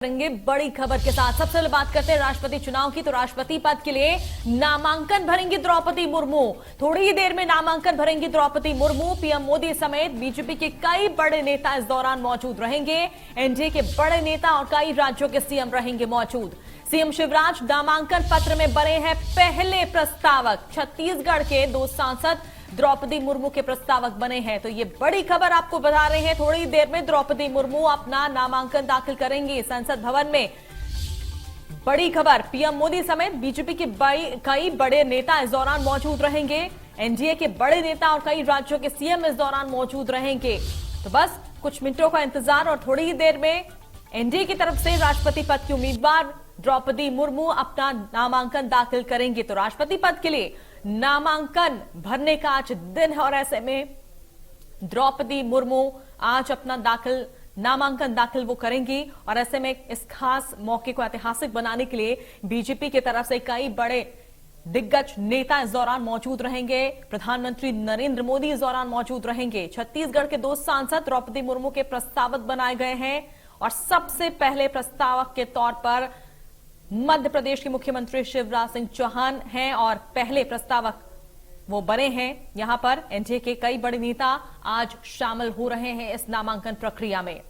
करेंगे बड़ी खबर के साथ। सबसे पहले बात करते हैं राष्ट्रपति चुनाव की। तो राष्ट्रपति पद के लिए नामांकन भरेंगी द्रौपदी मुर्मू। थोड़ी ही देर में नामांकन भरेंगी द्रौपदी मुर्मू। पीएम मोदी समेत बीजेपी के कई बड़े नेता इस दौरान मौजूद रहेंगे। एनडीए के बड़े नेता और कई राज्यों के सीएम रहेंगे मौजूद। सीएम शिवराज नामांकन पत्र में बने हैं पहले प्रस्तावक। छत्तीसगढ़ के 2 सांसद द्रौपदी मुर्मू के प्रस्तावक बने हैं। तो ये बड़ी खबर आपको बता रहे हैं। थोड़ी देर में द्रौपदी मुर्मू अपना नामांकन दाखिल करेंगी संसद भवन में। बड़ी खबर, पीएम मोदी समेत बीजेपी के कई बड़े नेता इस दौरान मौजूद रहेंगे। एनडीए के बड़े नेता और कई राज्यों के सीएम इस दौरान मौजूद रहेंगे। तो बस कुछ मिनटों का इंतजार और थोड़ी ही देर में एनडीए की तरफ से राष्ट्रपति पद की उम्मीदवार द्रौपदी मुर्मू अपना नामांकन दाखिल करेंगे। तो राष्ट्रपति पद के लिए नामांकन भरने का आज दिन है और ऐसे में द्रौपदी मुर्मू आज अपना नामांकन दाखिल वो करेंगी। और ऐसे में इस खास मौके को ऐतिहासिक बनाने के लिए बीजेपी की तरफ से कई बड़े दिग्गज नेता इस दौरान मौजूद रहेंगे। प्रधानमंत्री नरेंद्र मोदी इस दौरान मौजूद रहेंगे। छत्तीसगढ़ के 2 सांसद द्रौपदी मुर्मू के प्रस्तावक बनाए गए हैं और सबसे पहले प्रस्तावक के तौर पर मध्य प्रदेश के मुख्यमंत्री शिवराज सिंह चौहान हैं और पहले प्रस्तावक वो बने हैं। यहां पर एनडीए के कई बड़े नेता आज शामिल हो रहे हैं इस नामांकन प्रक्रिया में।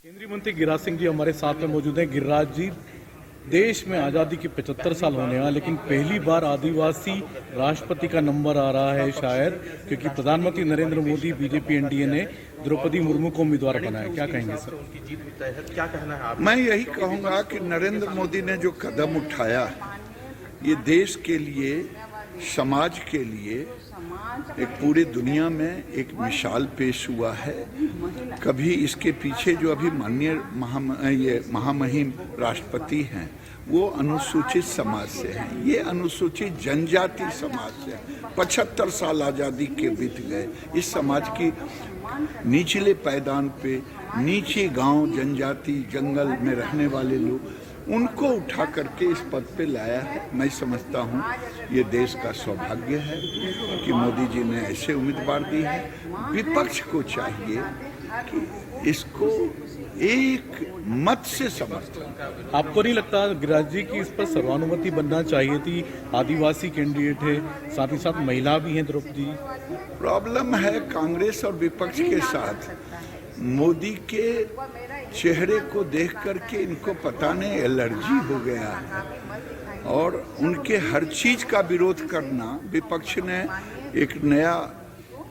केंद्रीय मंत्री गिरिराज सिंह जी हमारे साथ में मौजूद हैं। गिरिराज जी, देश में आजादी के 75 साल होने हैं, लेकिन पहली बार आदिवासी राष्ट्रपति का नंबर आ रहा है शायद, क्योंकि प्रधानमंत्री नरेंद्र मोदी बीजेपी एनडीए ने द्रौपदी मुर्मू को उम्मीदवार बनाया। क्या कहेंगे सर? क्या कहना है आप? मैं यही कहूंगा कि नरेंद्र मोदी ने जो कदम उठाया, ये देश के लिए, समाज के लिए, एक पूरी दुनिया में एक मिसाल पेश हुआ है। कभी इसके पीछे जो अभी माननीय महामहिम राष्ट्रपति हैं, वो अनुसूचित समाज से हैं, ये अनुसूचित जनजाति समाज से हैं। 75 साल आज़ादी के बीत गए। इस समाज की निचले पायदान पे, नीचे गांव, जनजाति, जंगल में रहने वाले लोग, उनको उठा करके इस पद पे लाया है। मैं समझता हूँ ये देश का सौभाग्य है कि मोदी जी ने ऐसे उम्मीदवार दी है। विपक्ष को चाहिए कि इसको एक मत से समर्थन। आपको नहीं लगता गिरिराज जी कि इस पर सर्वानुमति बनना चाहिए थी? आदिवासी कैंडिडेट है, साथ ही साथ महिला भी हैं द्रौपदी। प्रॉब्लम है कांग्रेस और विपक्ष के साथ, मोदी के चेहरे को देख करके इनको पता नहीं एलर्जी हो गया है और उनके हर चीज का विरोध करना, विपक्ष ने एक नया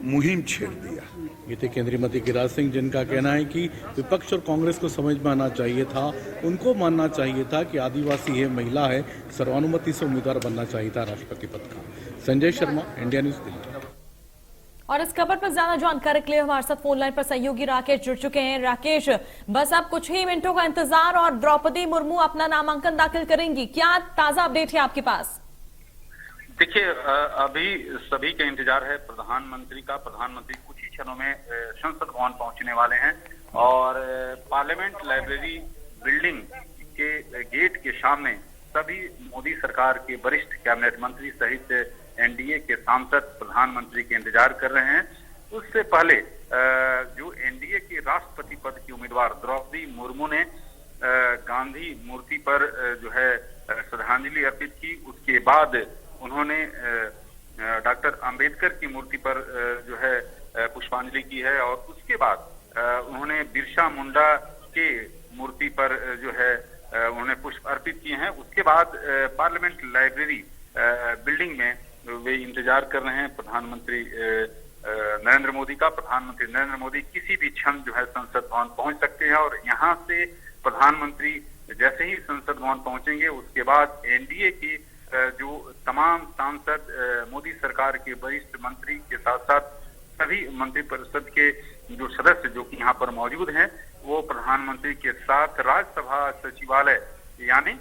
मुहिम छेड़ दिया। ये थे केंद्रीय मंत्री गिरिराज सिंह, जिनका कहना है कि विपक्ष और कांग्रेस को समझ में आना चाहिए था, उनको मानना चाहिए था कि आदिवासी है, महिला है, सर्वानुमति से उम्मीदवार बनना चाहिए था राष्ट्रपति पद का। Sanjay Sharma, India news, Delhi. और इस खबर पर ज्यादा जानकारी के लिए हमारे साथ फोन लाइन पर सहयोगी राकेश जुड़ चुके हैं। राकेश, बस अब कुछ ही मिनटों का इंतजार और द्रौपदी मुर्मू अपना नामांकन दाखिल करेंगी। क्या ताजा अपडेट है आपके पास? देखिए, अभी सभी का इंतजार है प्रधानमंत्री का। प्रधानमंत्री कुछ ही क्षणों में संसद भवन पहुंचने वाले हैं और पार्लियामेंट लाइब्रेरी बिल्डिंग के गेट के सामने सभी मोदी सरकार के वरिष्ठ कैबिनेट मंत्री सहित एनडीए के सांसद प्रधानमंत्री के इंतजार कर रहे हैं। उससे पहले जो एनडीए के राष्ट्रपति पद की उम्मीदवार द्रौपदी मुर्मू ने गांधी मूर्ति पर जो है श्रद्धांजलि अर्पित की। उसके बाद उन्होंने डॉक्टर अंबेडकर की मूर्ति पर जो है पुष्पांजलि की है और उसके बाद उन्होंने बिरसा मुंडा के मूर्ति पर जो है उन्होंने पुष्प अर्पित किए हैं। उसके बाद पार्लियामेंट लाइब्रेरी बिल्डिंग में वे इंतजार कर रहे हैं प्रधानमंत्री नरेंद्र मोदी का। प्रधानमंत्री नरेंद्र मोदी किसी भी क्षण जो है संसद भवन पहुंच सकते हैं और यहां से प्रधानमंत्री जैसे ही संसद भवन पहुंचेंगे, उसके बाद एनडीए की जो तमाम सांसद, मोदी सरकार के वरिष्ठ मंत्री के साथ साथ सभी मंत्रिपरिषद के जो सदस्य जो कि यहाँ पर मौजूद हैं, वो प्रधानमंत्री के साथ राज्यसभा सचिवालय यानी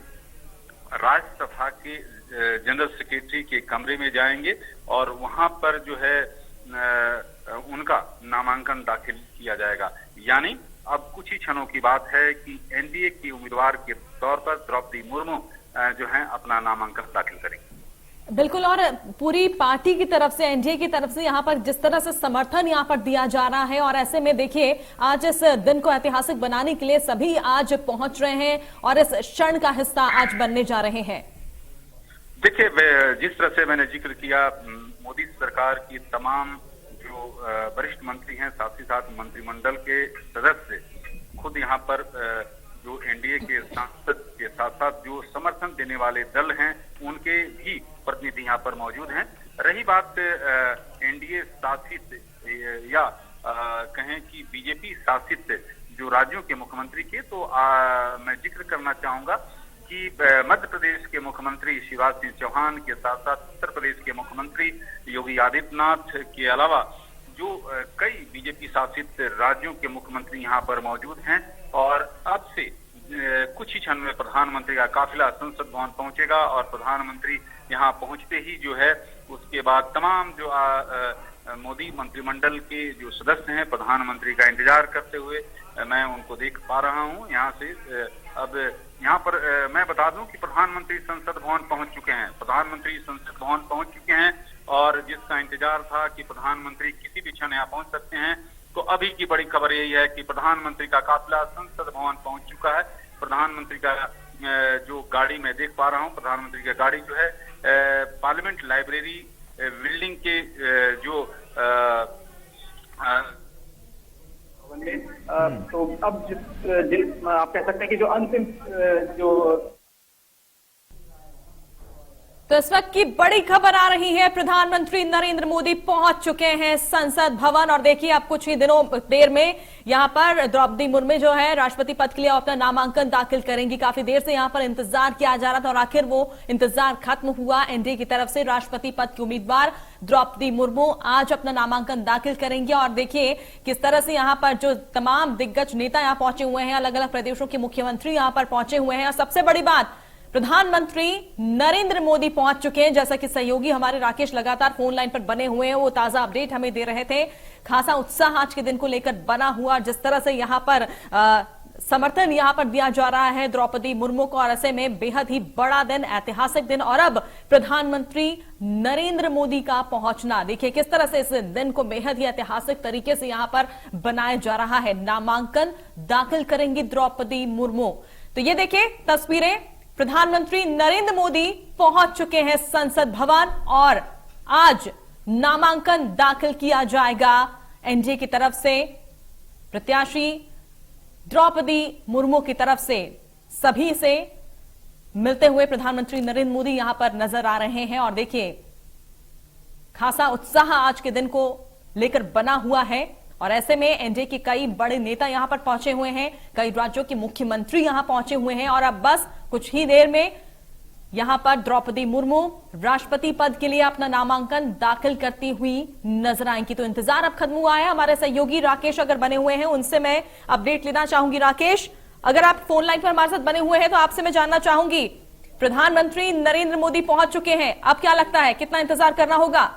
राज्यसभा के जनरल सेक्रेटरी के कमरे में जाएंगे और वहां पर जो है उनका नामांकन दाखिल किया जाएगा। यानी अब कुछ ही क्षणों की बात है कि एनडीए की उम्मीदवार के तौर पर द्रौपदी मुर्मू जो है अपना नामांकन दाखिल करेंगे। बिल्कुल, और पूरी पार्टी की तरफ से, एनडीए की तरफ से यहाँ पर जिस तरह से समर्थन यहाँ पर दिया जा रहा है, और ऐसे में देखिए आज इस दिन को ऐतिहासिक बनाने के लिए सभी आज पहुंच रहे हैं और इस क्षण का हिस्सा आज बनने जा रहे हैं। देखिए, जिस तरह से मैंने जिक्र किया, मोदी सरकार की तमाम जो वरिष्ठ मंत्री हैं, साथ ही साथ मंत्रिमंडल के सदस्य खुद यहाँ पर जो एनडीए के सांसद के साथ साथ जो समर्थन देने वाले दल हैं, उनके भी प्रतिनिधि यहाँ पर मौजूद हैं। रही बात एनडीए शासित या कहें कि बीजेपी शासित जो राज्यों के मुख्यमंत्री के, तो मैं जिक्र करना चाहूंगा कि मध्य प्रदेश के मुख्यमंत्री शिवराज सिंह चौहान के साथ साथ उत्तर प्रदेश के मुख्यमंत्री योगी आदित्यनाथ के अलावा जो कई बीजेपी शासित राज्यों के मुख्यमंत्री यहाँ पर मौजूद हैं, और अब से कुछ ही क्षण में प्रधानमंत्री का काफिला संसद भवन पहुंचेगा, और प्रधानमंत्री यहाँ पहुंचते ही जो है उसके बाद तमाम जो मोदी मंत्रिमंडल के जो सदस्य हैं, प्रधानमंत्री का इंतजार करते हुए मैं उनको देख पा रहा हूं यहाँ से। अब यहाँ पर मैं बता दूं कि प्रधानमंत्री संसद भवन पहुंच चुके हैं। प्रधानमंत्री संसद भवन पहुंच चुके हैं, और जिसका इंतजार था कि प्रधानमंत्री किसी भी क्षण यहाँ पहुंच सकते हैं, तो अभी की बड़ी खबर यही है कि प्रधानमंत्री का काफिला संसद भवन पहुंच चुका है। प्रधानमंत्री का जो गाड़ी मैं देख पा रहा हूं, प्रधानमंत्री की गाड़ी जो है पार्लियामेंट लाइब्रेरी बिल्डिंग के जो तो अब जिस आप कह सकते हैं कि जो अंतिम जो तो इस वक्त की बड़ी खबर आ रही है, प्रधानमंत्री नरेंद्र मोदी पहुंच चुके हैं संसद भवन। और देखिए अब कुछ ही देर में यहां पर द्रौपदी मुर्मू जो है राष्ट्रपति पद के लिए अपना नामांकन दाखिल करेंगी। काफी देर से यहां पर इंतजार किया जा रहा था और आखिर वो इंतजार खत्म हुआ। एनडीए की तरफ से राष्ट्रपति पद की उम्मीदवार द्रौपदी मुर्मू आज अपना नामांकन दाखिल करेंगे। और देखिए किस तरह से यहां पर जो तमाम दिग्गज नेता यहां पहुंचे हुए हैं, अलग अलग प्रदेशों के मुख्यमंत्री यहां पर पहुंचे हुए हैं। और सबसे बड़ी बात, प्रधानमंत्री नरेंद्र मोदी पहुंच चुके हैं। जैसा कि सहयोगी हमारे राकेश लगातार फोन लाइन पर बने हुए हैं, वो ताजा अपडेट हमें दे रहे थे। खासा उत्साह आज के दिन को लेकर बना हुआ, जिस तरह से यहां पर समर्थन यहां पर दिया जा रहा है द्रौपदी मुर्मू को, और ऐसे में बेहद ही बड़ा दिन, ऐतिहासिक दिन, और अब प्रधानमंत्री नरेंद्र मोदी का पहुंचना, देखिए किस तरह से इस दिन को बेहद ही ऐतिहासिक तरीके से यहां पर बनाया जा रहा है। नामांकन दाखिल करेंगी द्रौपदी मुर्मू। तो ये देखिए तस्वीरें, प्रधानमंत्री नरेंद्र मोदी पहुंच चुके हैं संसद भवन और आज नामांकन दाखिल किया जाएगा। एनडीए की तरफ से प्रत्याशी द्रौपदी मुर्मू की तरफ से सभी से मिलते हुए प्रधानमंत्री नरेंद्र मोदी यहां पर नजर आ रहे हैं। और देखिए खासा उत्साह आज के दिन को लेकर बना हुआ है, और ऐसे में एनडीए के कई बड़े नेता यहां पर पहुंचे हुए हैं, कई राज्यों के मुख्यमंत्री यहां पहुंचे हुए हैं। और अब बस कुछ ही देर में यहां पर द्रौपदी मुर्मू राष्ट्रपति पद के लिए अपना नामांकन दाखिल करती हुई नजर आएंगी। तो इंतजार अब खत्म हुआ है। हमारे सहयोगी राकेश अगर बने हुए हैं, उनसे मैं अपडेट लेना चाहूंगी। राकेश, अगर आप फोन लाइन पर हमारे साथ बने हुए हैं तो आपसे मैं जानना चाहूंगी, प्रधानमंत्री नरेंद्र मोदी पहुंच चुके हैं, अब क्या लगता है कितना इंतजार करना होगा?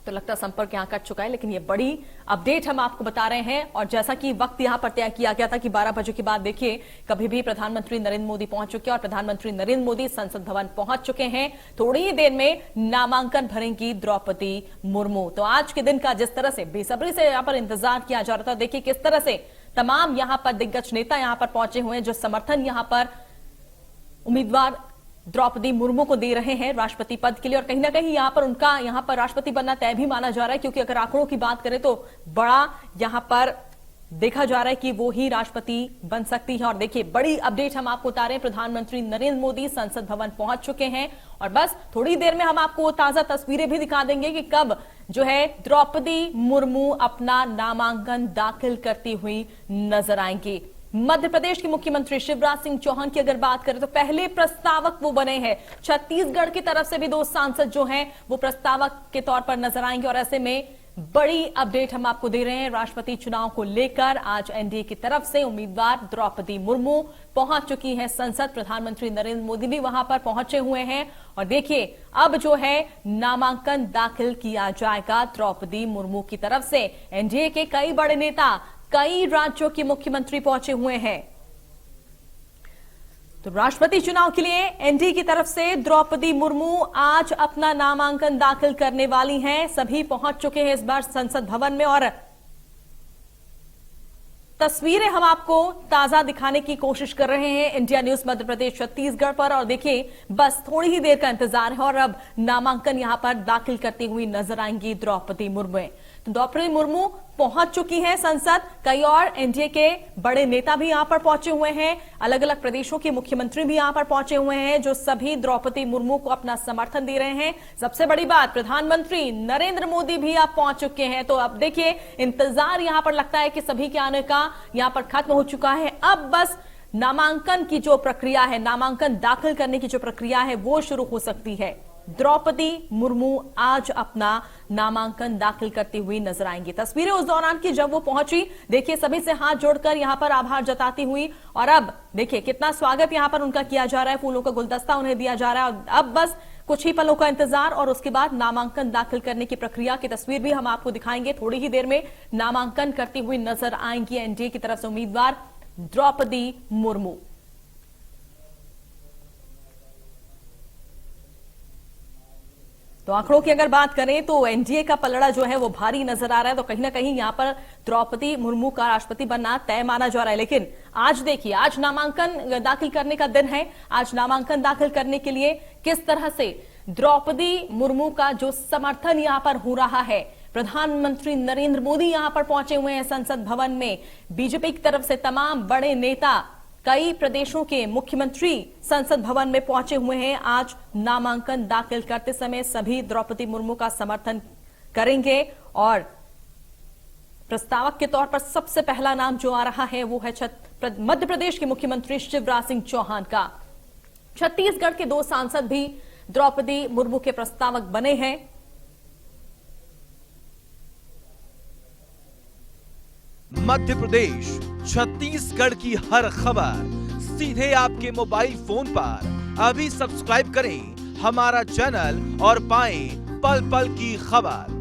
तो लगता संपर्क यहां कट चुका है, लेकिन ये बड़ी अपडेट हम आपको बता रहे हैं। और जैसा कि वक्त यहां पर तय किया गया था कि 12 बजे के बाद देखिए कभी भी प्रधानमंत्री नरेंद्र मोदी पहुंच चुके हैं, और प्रधानमंत्री नरेंद्र मोदी संसद भवन पहुंच चुके हैं। थोड़ी ही देर में नामांकन भरेंगी द्रौपदी मुर्मू। तो आज के दिन का जिस तरह से बेसब्री से यहां पर इंतजार किया जा रहा था, देखिए किस तरह से तमाम यहां पर दिग्गज नेता यहां पर पहुंचे हुए हैं, जो समर्थन यहां पर उम्मीदवार द्रौपदी मुर्मू को दे रहे हैं राष्ट्रपति पद के लिए। और कहीं ना कहीं यहां पर उनका यहां पर राष्ट्रपति बनना तय भी माना जा रहा है, क्योंकि अगर आंकड़ों की बात करें तो बड़ा यहां पर देखा जा रहा है कि वो ही राष्ट्रपति बन सकती है। और देखिए बड़ी अपडेट हम आपको बता रहे हैं, प्रधानमंत्री नरेंद्र मोदी संसद भवन पहुंच चुके हैं, और बस थोड़ी देर में हम आपको ताजा तस्वीरें भी दिखा देंगे कि कब जो है द्रौपदी मुर्मू अपना नामांकन दाखिल करती हुई नजर आएंगी। मध्य प्रदेश के मुख्यमंत्री शिवराज सिंह चौहान की अगर बात करें तो पहले प्रस्तावक वो बने हैं। छत्तीसगढ़ की तरफ से भी 2 सांसद जो हैं वो प्रस्तावक के तौर पर नजर आएंगे। और ऐसे में बड़ी अपडेट हम आपको दे रहे हैं राष्ट्रपति चुनाव को लेकर। आज एनडीए की तरफ से उम्मीदवार द्रौपदी मुर्मू पहुंच चुकी हैं संसद। प्रधानमंत्री नरेंद्र मोदी भी वहां पर पहुंचे हुए हैं, और देखिए अब जो है नामांकन दाखिल किया जाएगा द्रौपदी मुर्मू की तरफ से। एनडीए के कई बड़े नेता, कई राज्यों के मुख्यमंत्री पहुंचे हुए हैं। तो राष्ट्रपति चुनाव के लिए एनडीए की तरफ से द्रौपदी मुर्मू आज अपना नामांकन दाखिल करने वाली हैं। सभी पहुंच चुके हैं इस बार संसद भवन में और तस्वीरें हम आपको ताजा दिखाने की कोशिश कर रहे हैं इंडिया न्यूज मध्य प्रदेश छत्तीसगढ़ पर। और देखिए, बस थोड़ी ही देर का इंतजार है और अब नामांकन यहां पर दाखिल करती हुई नजर आएंगी द्रौपदी मुर्मू। तो द्रौपदी मुर्मू पहुंच चुकी हैं संसद। कई और एनडीए के बड़े नेता भी यहां पर पहुंचे हुए हैं, अलग अलग प्रदेशों के मुख्यमंत्री भी यहां पर पहुंचे हुए हैं, जो सभी द्रौपदी मुर्मू को अपना समर्थन दे रहे हैं। सबसे बड़ी बात, प्रधानमंत्री नरेंद्र मोदी भी अब पहुंच चुके हैं। तो अब देखिए, इंतजार यहां पर लगता है कि सभी के आने का यहां पर खत्म हो चुका है। अब बस नामांकन की जो प्रक्रिया है, नामांकन दाखिल करने की जो प्रक्रिया है, वो शुरू हो सकती है। द्रौपदी मुर्मू आज अपना नामांकन दाखिल करती हुई नजर आएंगी। तस्वीरें उस दौरान की जब वो पहुंची, देखिए सभी से हाथ जोड़कर यहां पर आभार जताती हुई। और अब देखिए कितना स्वागत यहां पर उनका किया जा रहा है, फूलों का गुलदस्ता उन्हें दिया जा रहा है। और अब बस कुछ ही पलों का इंतजार और उसके बाद नामांकन दाखिल करने की प्रक्रिया की तस्वीर भी हम आपको दिखाएंगे। थोड़ी ही देर में नामांकन करती हुई नजर आएंगी एनडीए की तरफ से उम्मीदवार द्रौपदी मुर्मू। तो आंकड़ों की अगर बात करें तो एनडीए का पलड़ा जो है वो भारी नजर आ रहा है। तो कहीं ना कहीं यहां पर द्रौपदी मुर्मू का राष्ट्रपति बनना तय माना जा रहा है। लेकिन आज देखिए, आज नामांकन दाखिल करने का दिन है। आज नामांकन दाखिल करने के लिए किस तरह से द्रौपदी मुर्मू का जो समर्थन यहां पर हो रहा है। प्रधानमंत्री नरेंद्र मोदी यहां पर पहुंचे हुए हैं संसद भवन में। बीजेपी की तरफ से तमाम बड़े नेता, कई प्रदेशों के मुख्यमंत्री संसद भवन में पहुंचे हुए हैं। आज नामांकन दाखिल करते समय सभी द्रौपदी मुर्मू का समर्थन करेंगे। और प्रस्तावक के तौर पर सबसे पहला नाम जो आ रहा है वो है मध्य प्रदेश के मुख्यमंत्री शिवराज सिंह चौहान का। छत्तीसगढ़ के 2 सांसद भी द्रौपदी मुर्मू के प्रस्तावक बने हैं। मध्य प्रदेश, छत्तीसगढ़ की हर खबर सीधे आपके मोबाइल फोन पर। अभी सब्सक्राइब करें हमारा चैनल और पाएं पल पल की खबर।